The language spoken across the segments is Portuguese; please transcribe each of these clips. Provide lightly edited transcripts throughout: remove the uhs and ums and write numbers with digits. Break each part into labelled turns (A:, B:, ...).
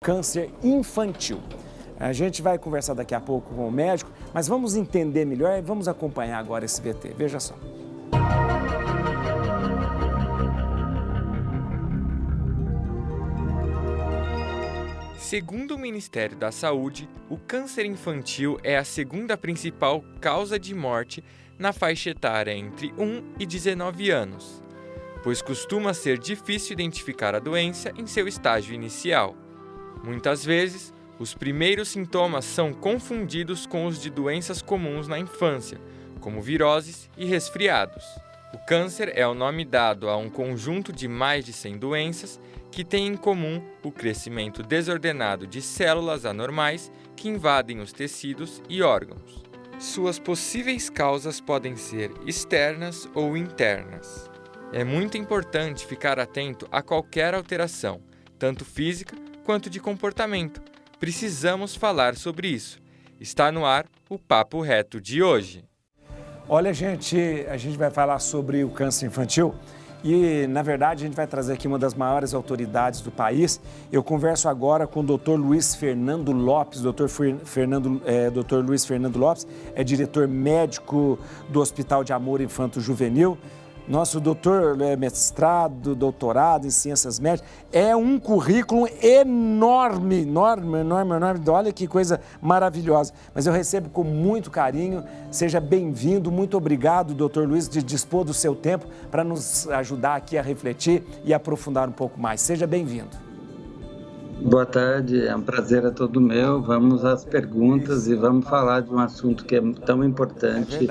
A: câncer infantil. A gente vai conversar daqui a pouco com o médico, mas vamos entender melhor e vamos acompanhar agora esse VT. Veja só.
B: Segundo o Ministério da Saúde, o câncer infantil é a segunda principal causa de morte na faixa etária entre 1 e 19 anos, pois costuma ser difícil identificar a doença em seu estágio inicial. Muitas vezes, os primeiros sintomas são confundidos com os de doenças comuns na infância, como viroses e resfriados. O câncer é o nome dado a um conjunto de mais de 100 doenças que têm em comum o crescimento desordenado de células anormais que invadem os tecidos e órgãos. Suas possíveis causas podem ser externas ou internas. É muito importante ficar atento a qualquer alteração, tanto física quanto de comportamento. Precisamos falar sobre isso. Está no ar o Papo Reto de hoje.
A: Olha, gente, a gente vai falar sobre o câncer infantil e, na verdade, a gente vai trazer aqui uma das maiores autoridades do país. Eu converso agora com o Dr. Luiz Fernando Lopes. Dr. Luiz Fernando Lopes é diretor médico do Hospital de Amor Infanto Juvenil. Nosso doutor é mestrado, doutorado em ciências médicas, é um currículo enorme. Olha que coisa maravilhosa. Mas eu recebo com muito carinho. Seja bem-vindo, muito obrigado, doutor Luiz, de dispor do seu tempo para nos ajudar aqui a refletir e aprofundar um pouco mais. Seja bem-vindo.
C: Boa tarde, é um prazer todo meu. Vamos às perguntas e vamos falar de um assunto que é tão importante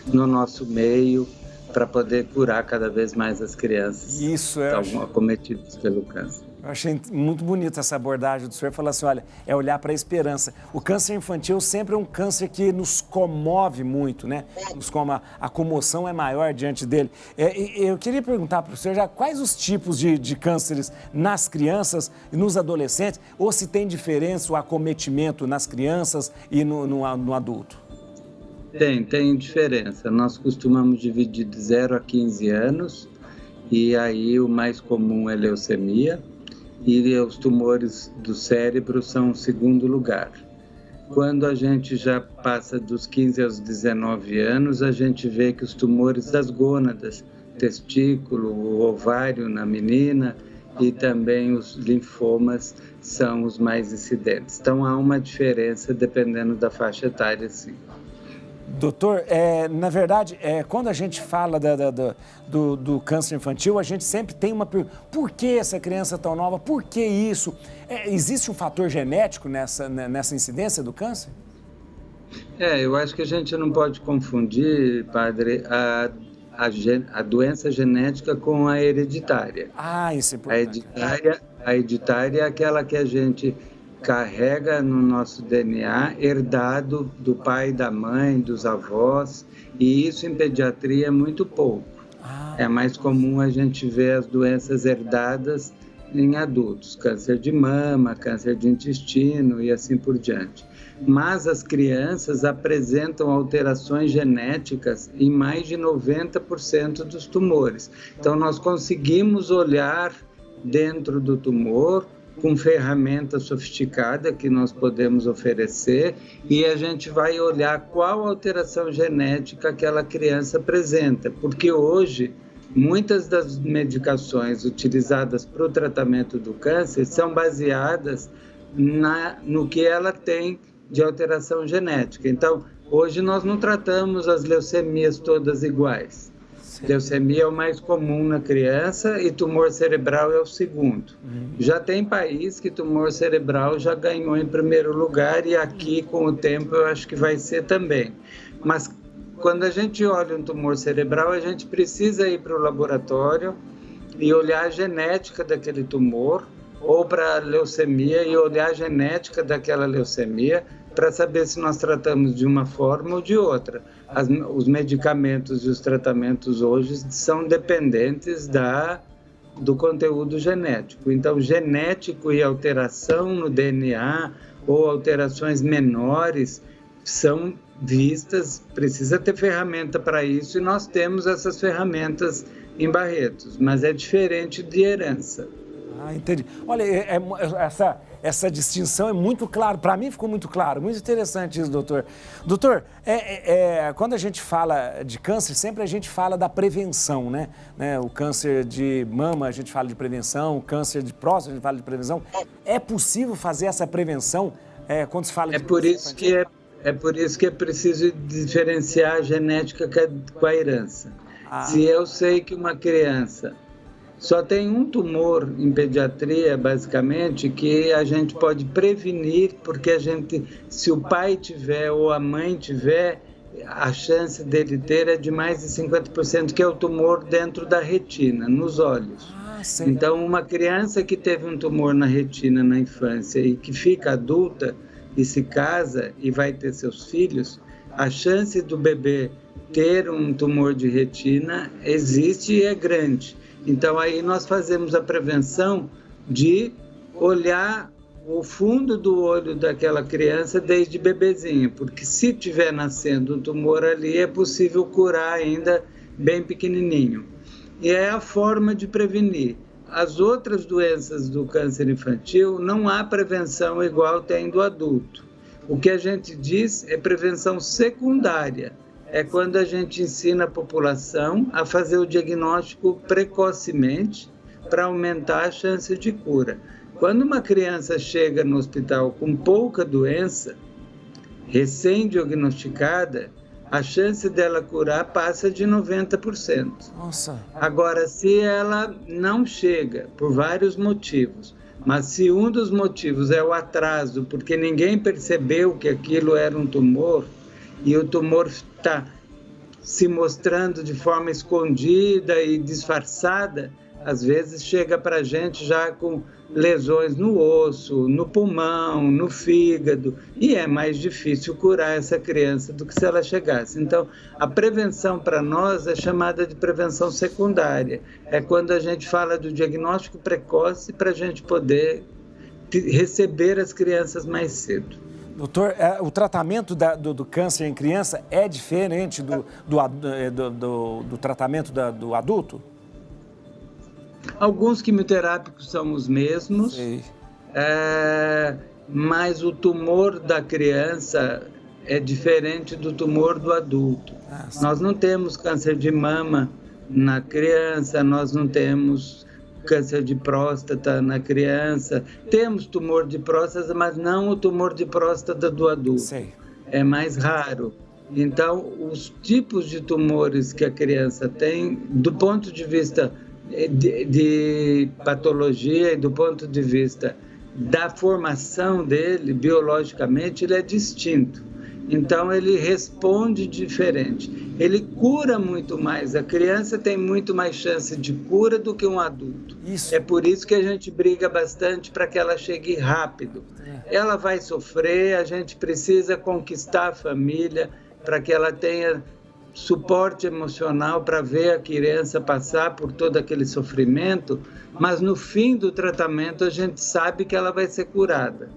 C: no nosso meio, para poder curar cada vez mais as crianças que estão acometidas pelo câncer.
A: Eu achei muito bonita essa abordagem do senhor, falar assim, olha, é olhar para a esperança. O câncer infantil sempre é um câncer que nos comove muito, né? A comoção é maior diante dele. Eu queria perguntar para o senhor já quais os tipos de cânceres nas crianças e nos adolescentes, ou se tem diferença o acometimento nas crianças e no adulto?
C: Tem diferença. Nós costumamos dividir de 0 a 15 anos e aí o mais comum é leucemia e os tumores do cérebro são o segundo lugar. Quando a gente já passa dos 15 aos 19 anos, a gente vê que os tumores das gônadas, testículo, o ovário na menina e também os linfomas são os mais incidentes. Então há uma diferença dependendo da faixa etária, sim.
A: Doutor, na verdade, quando a gente fala do câncer infantil, a gente sempre tem uma pergunta: por que essa criança tão nova? Por que isso? Existe um fator genético nessa incidência do câncer?
C: Eu acho que a gente não pode confundir, padre, a doença genética com a hereditária.
A: Isso é importante.
C: A hereditária é aquela que a gente carrega no nosso DNA, herdado do pai, da mãe, dos avós, e isso em pediatria é muito pouco. É mais comum a gente ver as doenças herdadas em adultos, câncer de mama, câncer de intestino e assim por diante. Mas as crianças apresentam alterações genéticas em mais de 90% dos tumores. Então nós conseguimos olhar dentro do tumor com ferramenta sofisticada que nós podemos oferecer e a gente vai olhar qual alteração genética aquela criança apresenta, porque hoje muitas das medicações utilizadas para o tratamento do câncer são baseadas no que ela tem de alteração genética. Então, hoje nós não tratamos as leucemias todas iguais. Leucemia é o mais comum na criança e tumor cerebral é o segundo. Já tem país que tumor cerebral já ganhou em primeiro lugar e aqui, com o tempo, eu acho que vai ser também. Mas quando a gente olha um tumor cerebral, a gente precisa ir para o laboratório e olhar a genética daquele tumor, ou para a leucemia e olhar a genética daquela leucemia, para saber se nós tratamos de uma forma ou de outra. Os medicamentos e os tratamentos hoje são dependentes do conteúdo genético. Então, genético e alteração no DNA ou alterações menores são vistas, precisa ter ferramenta para isso e nós temos essas ferramentas em Barretos, mas é diferente de herança.
A: Entendi. Olha, essa distinção é muito claro. Para mim ficou muito claro, muito interessante isso, doutor. Doutor, quando a gente fala de câncer, sempre a gente fala da prevenção, né? O câncer de mama, a gente fala de prevenção, o câncer de próstata, a gente fala de prevenção. É possível fazer essa prevenção quando se fala de câncer?
C: É por isso que é preciso diferenciar a genética com a herança. Se eu sei que uma criança só tem um tumor em pediatria, basicamente, que a gente pode prevenir, porque se o pai tiver ou a mãe tiver, a chance dele ter é de mais de 50%, que é o tumor dentro da retina, nos olhos. Então, uma criança que teve um tumor na retina na infância e que fica adulta e se casa e vai ter seus filhos, a chance do bebê ter um tumor de retina existe e é grande. Então, aí nós fazemos a prevenção de olhar o fundo do olho daquela criança desde bebezinho, porque se tiver nascendo um tumor ali, é possível curar ainda bem pequenininho. E é a forma de prevenir. As outras doenças do câncer infantil, não há prevenção igual tem do adulto. O que a gente diz é prevenção secundária. É quando a gente ensina a população a fazer o diagnóstico precocemente para aumentar a chance de cura. Quando uma criança chega no hospital com pouca doença, recém-diagnosticada, a chance dela curar passa de 90%.
A: Nossa.
C: Agora, se ela não chega, por vários motivos, mas se um dos motivos é o atraso, porque ninguém percebeu que aquilo era um tumor, e o tumor está se mostrando de forma escondida e disfarçada, às vezes chega para a gente já com lesões no osso, no pulmão, no fígado, e é mais difícil curar essa criança do que se ela chegasse. Então, a prevenção para nós é chamada de prevenção secundária. É quando a gente fala do diagnóstico precoce para a gente poder receber as crianças mais cedo.
A: Doutor, o tratamento do câncer em criança é diferente do tratamento do adulto?
C: Alguns quimioterápicos são os mesmos, mas o tumor da criança é diferente do tumor do adulto. Nós não temos câncer de mama na criança, nós não temos câncer de próstata na criança. Temos tumor de próstata, mas não o tumor de próstata do adulto. É mais raro. Então, os tipos de tumores que a criança tem, do ponto de vista de patologia e do ponto de vista da formação dele, biologicamente, ele é distinto. Então, ele responde diferente. Ele cura muito mais. A criança tem muito mais chance de cura do que um adulto. É por isso que a gente briga bastante para que ela chegue rápido. Ela vai sofrer, a gente precisa conquistar a família para que ela tenha suporte emocional para ver a criança passar por todo aquele sofrimento, mas no fim do tratamento a gente sabe que ela vai ser curada.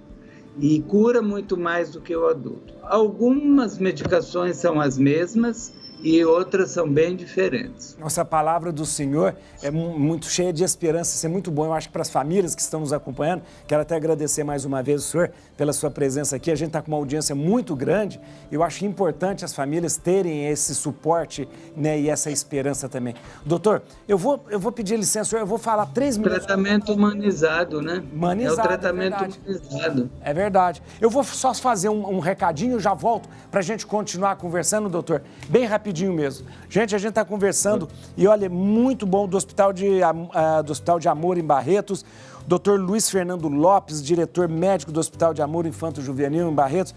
C: E cura muito mais do que o adulto. Algumas medicações são as mesmas e outras são bem diferentes.
A: Nossa, a palavra do Senhor é muito cheia de esperança, isso é muito bom. Eu acho que para as famílias que estão nos acompanhando, quero até agradecer mais uma vez o senhor pela sua presença aqui. A gente está com uma audiência muito grande e eu acho importante as famílias terem esse suporte, né, e essa esperança também. Doutor, eu vou pedir licença, eu vou falar 3 minutos.
C: Tratamento humanizado, né?
A: Humanizado,
C: é o tratamento humanizado.
A: É verdade. Eu vou só fazer um recadinho e já volto para a gente continuar conversando, doutor. Bem rapidinho mesmo. Gente, a gente está conversando e olha, é muito bom do Hospital de Amor em Barretos, Dr. Luiz Fernando Lopes, diretor médico do Hospital de Amor Infanto Juvenil em Barretos.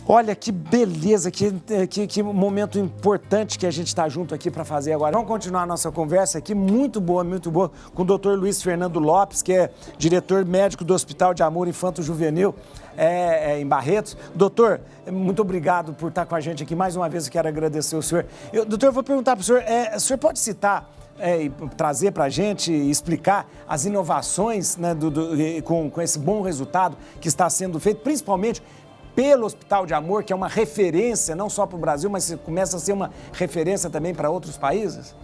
A: Olha que beleza, que momento importante que a gente está junto aqui para fazer agora. Vamos continuar a nossa conversa aqui, muito boa, com o Dr. Luiz Fernando Lopes, que é diretor médico do Hospital de Amor Infanto Juvenil em Barretos. Doutor, muito obrigado por estar com a gente aqui. Mais uma vez eu quero agradecer ao senhor. Doutor, eu vou perguntar para o senhor, o senhor pode citar e trazer para a gente e explicar as inovações, né, com esse bom resultado que está sendo feito, principalmente pelo Hospital de Amor, que é uma referência não só para o Brasil, mas começa a ser uma referência também para outros países?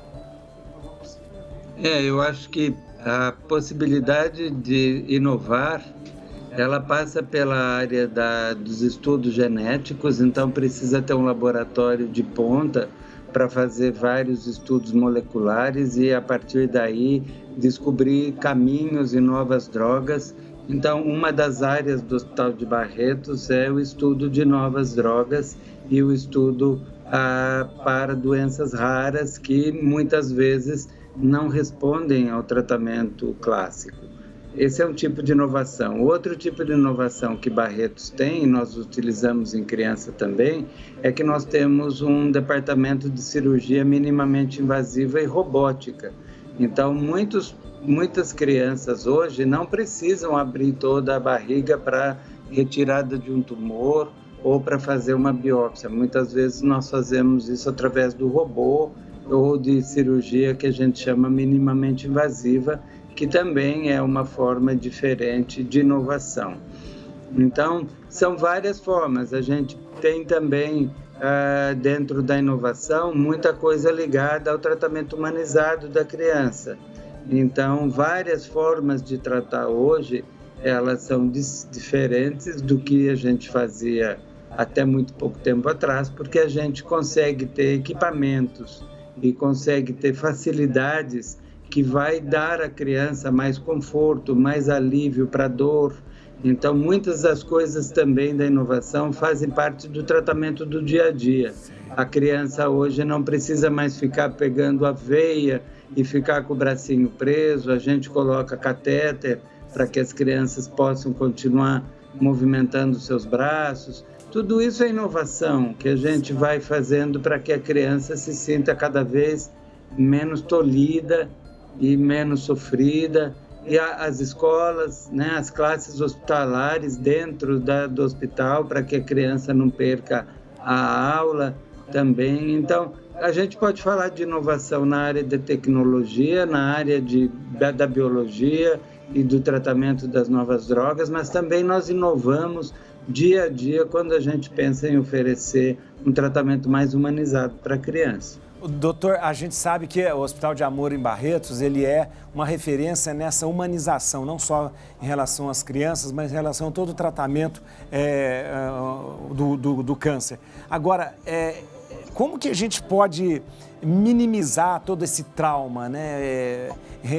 C: Eu acho que a possibilidade de inovar Ela passa pela área dos estudos genéticos, então precisa ter um laboratório de ponta para fazer vários estudos moleculares e, a partir daí, descobrir caminhos e novas drogas. Então, uma das áreas do Hospital de Barretos é o estudo de novas drogas e o estudo para doenças raras que, muitas vezes, não respondem ao tratamento clássico. Esse é um tipo de inovação. Outro tipo de inovação que Barretos tem, e nós utilizamos em criança também, é que nós temos um departamento de cirurgia minimamente invasiva e robótica. Então, muitas crianças hoje não precisam abrir toda a barriga para retirada de um tumor ou para fazer uma biópsia. Muitas vezes nós fazemos isso através do robô ou de cirurgia que a gente chama minimamente invasiva, que também é uma forma diferente de inovação. Então, são várias formas. A gente tem também, dentro da inovação, muita coisa ligada ao tratamento humanizado da criança. Então, várias formas de tratar hoje, elas são diferentes do que a gente fazia até muito pouco tempo atrás, porque a gente consegue ter equipamentos e consegue ter facilidades que vai dar à criança mais conforto, mais alívio para a dor. Então, muitas das coisas também da inovação fazem parte do tratamento do dia a dia. A criança hoje não precisa mais ficar pegando a veia e ficar com o bracinho preso. A gente coloca catéter para que as crianças possam continuar movimentando seus braços. Tudo isso é inovação que a gente vai fazendo para que a criança se sinta cada vez menos tolhida e menos sofrida. E as escolas, né, as classes hospitalares dentro do hospital, para que a criança não perca a aula também. Então, a gente pode falar de inovação na área da tecnologia, na área da biologia e do tratamento das novas drogas, mas também nós inovamos dia a dia quando a gente pensa em oferecer um tratamento mais humanizado para a criança.
A: Doutor, a gente sabe que o Hospital de Amor em Barretos, ele é uma referência nessa humanização, não só em relação às crianças, mas em relação a todo o tratamento do câncer. Agora, como que a gente pode minimizar todo esse trauma, né?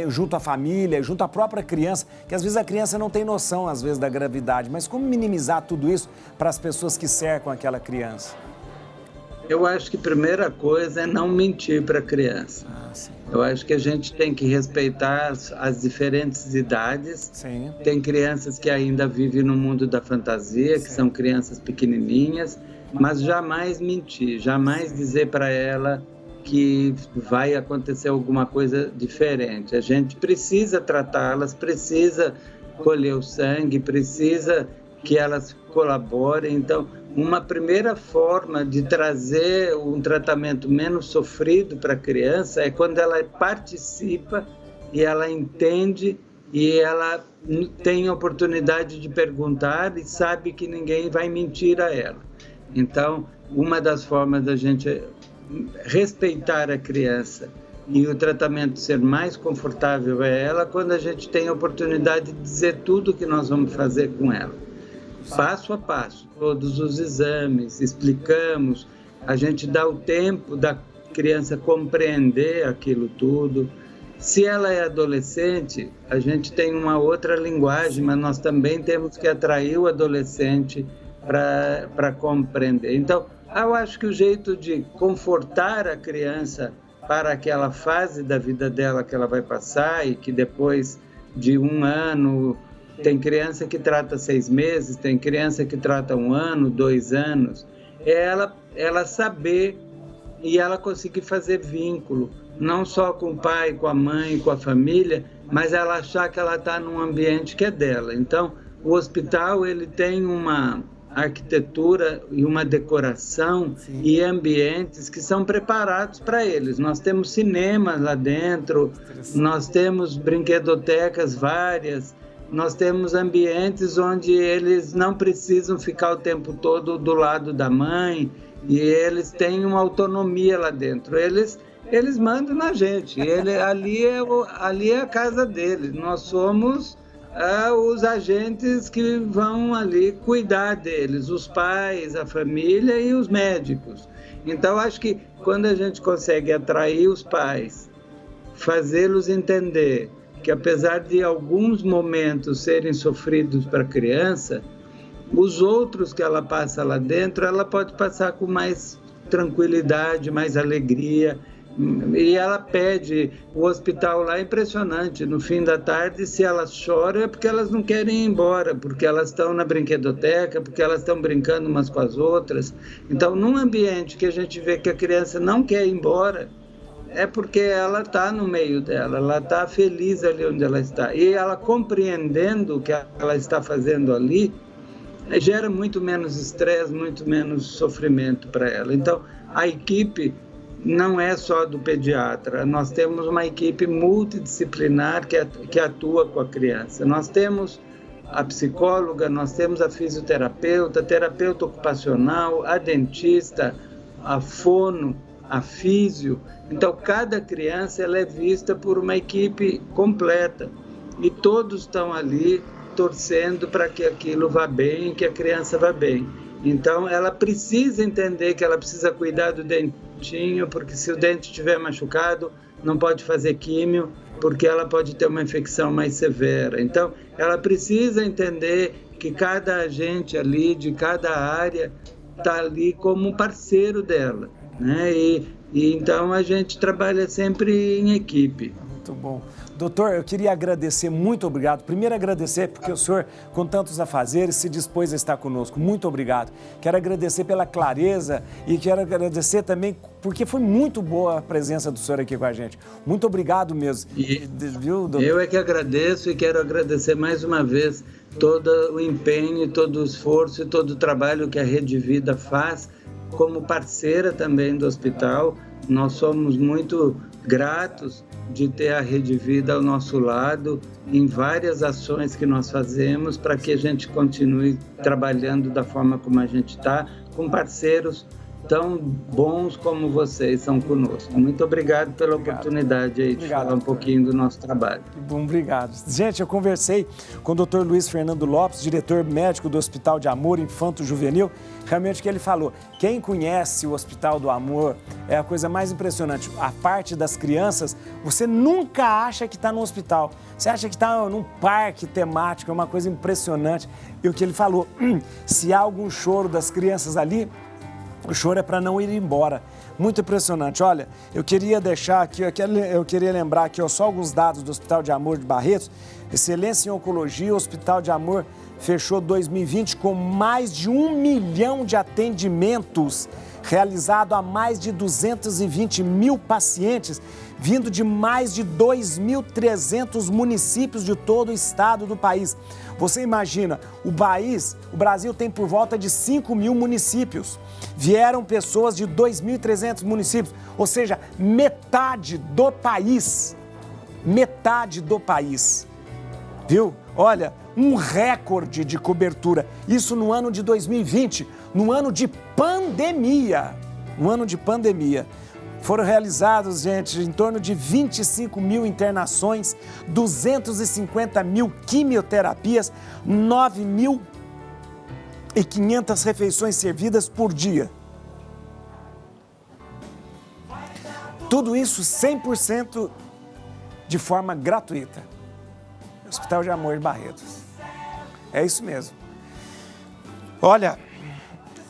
A: Junto à família, junto à própria criança, que às vezes a criança não tem noção, às vezes, da gravidade, mas como minimizar tudo isso para as pessoas que cercam aquela criança?
C: Eu acho que a primeira coisa é não mentir para a criança. Eu acho que a gente tem que respeitar as diferentes idades.
A: Sim.
C: Tem crianças que ainda vivem no mundo da fantasia, que são crianças pequenininhas, mas jamais mentir, jamais dizer para ela que vai acontecer alguma coisa diferente. A gente precisa tratá-las, precisa colher o sangue, precisa que elas colaborem. Então, uma primeira forma de trazer um tratamento menos sofrido para a criança é quando ela participa e ela entende e ela tem a oportunidade de perguntar e sabe que ninguém vai mentir a ela. Então, uma das formas da gente respeitar a criança e o tratamento ser mais confortável a ela quando a gente tem a oportunidade de dizer tudo o que nós vamos fazer com ela. Passo a passo, todos os exames, explicamos, a gente dá o tempo da criança compreender aquilo tudo. Se ela é adolescente, a gente tem uma outra linguagem, mas nós também temos que atrair o adolescente para compreender. Então, eu acho que o jeito de confortar a criança para aquela fase da vida dela que ela vai passar e que depois de 1 ano... Tem criança que trata 6 meses, tem criança que trata 1 ano, 2 anos. Ela saber e ela conseguir fazer vínculo, não só com o pai, com a mãe, com a família, mas ela achar que ela está num ambiente que é dela. Então, o hospital ele tem uma arquitetura e uma decoração e ambientes que são preparados para eles. Nós temos cinemas lá dentro, nós temos brinquedotecas várias, nós temos ambientes onde eles não precisam ficar o tempo todo do lado da mãe e eles têm uma autonomia lá dentro. Eles mandam na gente. Ali é a casa deles. Nós somos os agentes que vão ali cuidar deles, os pais, a família e os médicos. Então, acho que quando a gente consegue atrair os pais, fazê-los entender que apesar de alguns momentos serem sofridos para a criança, os outros que ela passa lá dentro, ela pode passar com mais tranquilidade, mais alegria. E ela pede, o hospital lá é impressionante, no fim da tarde, se elas choram é porque elas não querem ir embora, porque elas estão na brinquedoteca, porque elas estão brincando umas com as outras. Então, num ambiente que a gente vê que a criança não quer ir embora, é porque ela está no meio dela, ela está feliz ali onde ela está. E ela compreendendo o que ela está fazendo ali, gera muito menos estresse, muito menos sofrimento para ela. Então, a equipe não é só do pediatra, nós temos uma equipe multidisciplinar que atua com a criança. Nós temos a psicóloga, nós temos a fisioterapeuta, terapeuta ocupacional, a dentista, a fono, a físio. Então, cada criança ela é vista por uma equipe completa e todos estão ali torcendo para que aquilo vá bem, que a criança vá bem. Então, ela precisa entender que ela precisa cuidar do dentinho, porque se o dente estiver machucado, não pode fazer químio, porque ela pode ter uma infecção mais severa. Então, ela precisa entender que cada agente ali, de cada área, está ali como parceiro dela, né? E então, a gente trabalha sempre em equipe.
A: Muito bom. Doutor, eu queria agradecer, muito obrigado. Primeiro agradecer porque o senhor, com tantos afazeres, se dispôs a estar conosco. Muito obrigado. Quero agradecer pela clareza e quero agradecer também porque foi muito boa a presença do senhor aqui com a gente. Muito obrigado mesmo.
C: Viu, doutor? Eu é que agradeço e quero agradecer mais uma vez todo o empenho, todo o esforço e todo o trabalho que a Rede Vida faz como parceira também do hospital. Nós somos muito gratos de ter a Rede Vida ao nosso lado em várias ações que nós fazemos para que a gente continue trabalhando da forma como a gente está, com parceiros tão bons como vocês são conosco. Muito obrigado pela oportunidade aí de falar um pouquinho do nosso trabalho.
A: Bom, obrigado. Gente, eu conversei com o Dr. Luiz Fernando Lopes, diretor médico do Hospital de Amor Infanto Juvenil. Realmente o que ele falou, quem conhece o Hospital do Amor é a coisa mais impressionante. A parte das crianças, você nunca acha que está no hospital. Você acha que está num parque temático, é uma coisa impressionante. E o que ele falou, se há algum choro das crianças ali, o choro é para não ir embora. Muito impressionante. Olha, eu queria deixar aqui, eu queria lembrar aqui só alguns dados do Hospital de Amor de Barretos. Excelência em Oncologia, o Hospital de Amor fechou 2020 com mais de 1 milhão de atendimentos realizado a mais de 220 mil pacientes, vindo de mais de 2.300 municípios de todo o estado do país. Você imagina, o Brasil tem por volta de 5 mil municípios. Vieram pessoas de 2.300 municípios, ou seja, metade do país. Metade do país. Viu? Olha, um recorde de cobertura. Isso no ano de 2020, no ano de pandemia. No ano de pandemia. Foram realizados, gente, em torno de 25 mil internações, 250 mil quimioterapias, 9.500 refeições servidas por dia. Tudo isso 100% de forma gratuita. Hospital de Amor de Barretos. É isso mesmo. Olha,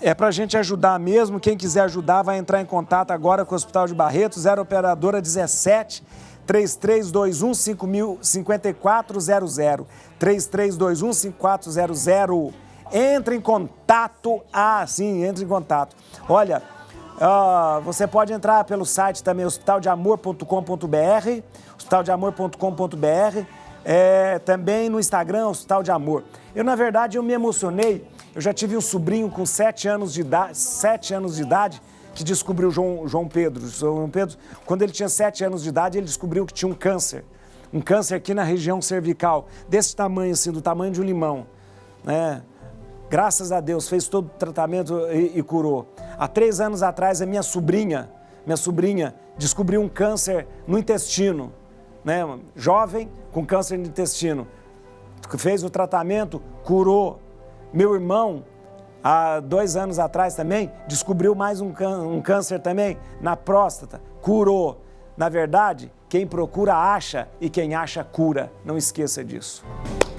A: é para a gente ajudar mesmo. Quem quiser ajudar vai entrar em contato agora com o Hospital de Barretos, 0 operadora 17 3321 5400, 3321 5400. Entre em contato. Entre em contato. Olha, você pode entrar pelo site também, hospitaldeamor.com.br, hospitaldeamor.com.br, também no Instagram, Hospital de Amor. Na verdade, eu me emocionei. Eu já tive um sobrinho com 7 anos de idade, que descobriu João Pedro. João Pedro, quando ele tinha 7 anos de idade, ele descobriu que tinha um câncer aqui na região cervical, desse tamanho assim, do tamanho de um limão, né? Graças a Deus, fez todo o tratamento e curou. Há 3 anos atrás, a minha sobrinha descobriu um câncer no intestino, né? Jovem com câncer no intestino. fez o tratamento, curou. Meu irmão, há 2 anos atrás também, descobriu mais um câncer também na próstata, curou. Na verdade, quem procura acha e quem acha cura. Não esqueça disso.